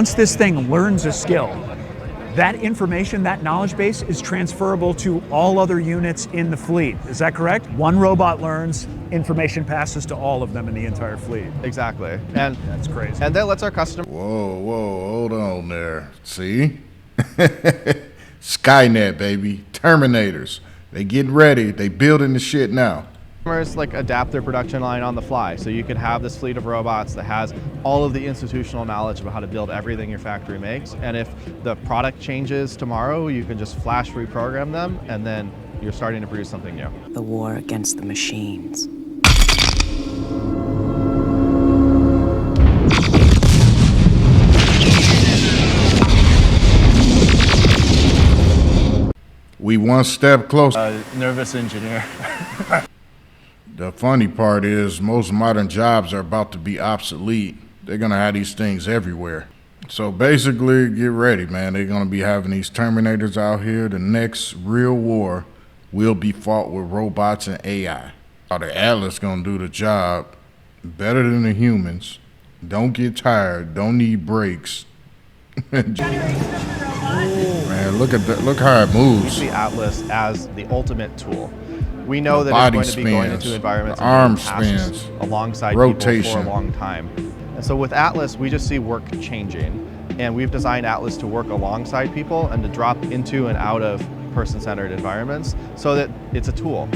Once this thing learns a skill, that information, that knowledge base is transferable to all other units in the fleet. Is that correct? One robot learns, information passes to all of them in the entire fleet. Exactly. And that's crazy. And that lets our customers. Whoa, hold on there. See? Skynet, baby. Terminators. They getting ready. They building the shit now. Like adapt their production line on the fly. So you could have this fleet of robots that has all of the institutional knowledge about how to build everything your factory makes. And if the product changes tomorrow, you can just flash reprogram them, and then you're starting to produce something new. The war against the machines. We one step closer. Nervous engineer. The funny part is most modern jobs are about to be obsolete. They're gonna have these things everywhere. So basically, get ready, man. They're gonna be having these Terminators out here. The next real war will be fought with robots and AI. The Atlas gonna do the job better than the humans. Don't get tired, don't need breaks. Man, look at that, look how it moves. The Atlas as the ultimate tool. We know that it's going to be going into environments arm and spans, alongside rotation people for a long time. And so with Atlas, we just see work changing. And we've designed Atlas to work alongside people and to drop into and out of person-centered environments so that it's a tool.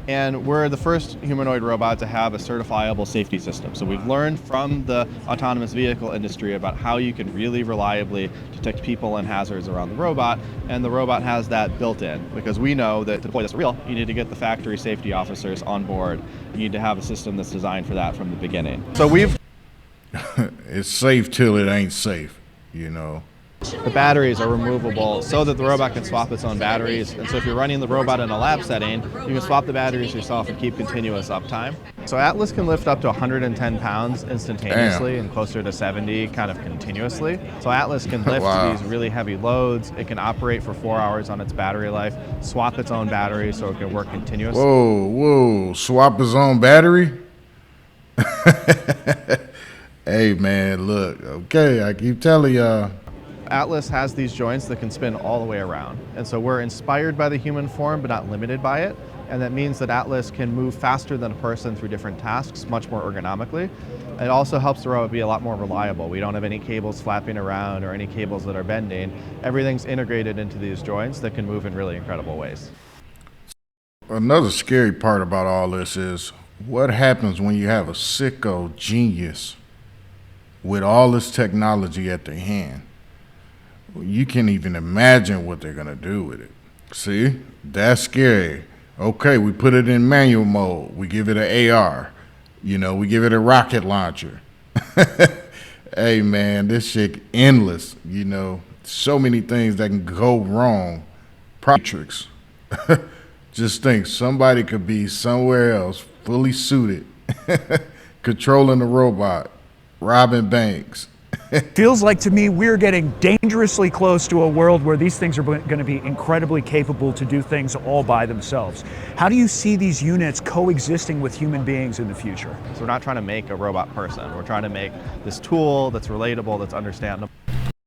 And we're the first humanoid robot to have a certifiable safety system. So we've learned from the autonomous vehicle industry about how you can really reliably detect people and hazards around the robot, and the robot has that built in, because we know that to deploy this for real, you need to get the factory safety officers on board. You need to have a system that's designed for that from the beginning. So we've... It's safe till it ain't safe, you know. The batteries are removable so that the robot can swap its own batteries. And so if you're running the robot in a lab setting, you can swap the batteries yourself and keep continuous uptime. So Atlas can lift up to 110 pounds instantaneously and closer to 70 kind of continuously. So Atlas can lift these really heavy loads. It can operate for 4 hours on its battery life, swap its own battery so it can work continuously. Whoa, swap his own battery? Hey man, look, okay, I keep telling y'all. Atlas has these joints that can spin all the way around. And so we're inspired by the human form, but not limited by it. And that means that Atlas can move faster than a person through different tasks, much more ergonomically. It also helps the robot be a lot more reliable. We don't have any cables flapping around or any cables that are bending. Everything's integrated into these joints that can move in really incredible ways. Another scary part about all this is what happens when you have a sicko genius with all this technology at their hand. You can't even imagine what they're gonna do with it. See, that's scary. Okay, we put it in manual mode. We give it an AR. You know, we give it a rocket launcher. Hey man, this shit endless. You know, so many things that can go wrong. Tricks. Just think, somebody could be somewhere else, fully suited, controlling the robot, robbing banks. Feels like to me we're getting dangerously close to a world where these things are going to be incredibly capable to do things all by themselves. How do you see these units coexisting with human beings in the future? So we're not trying to make a robot person. We're trying to make this tool that's relatable, that's understandable.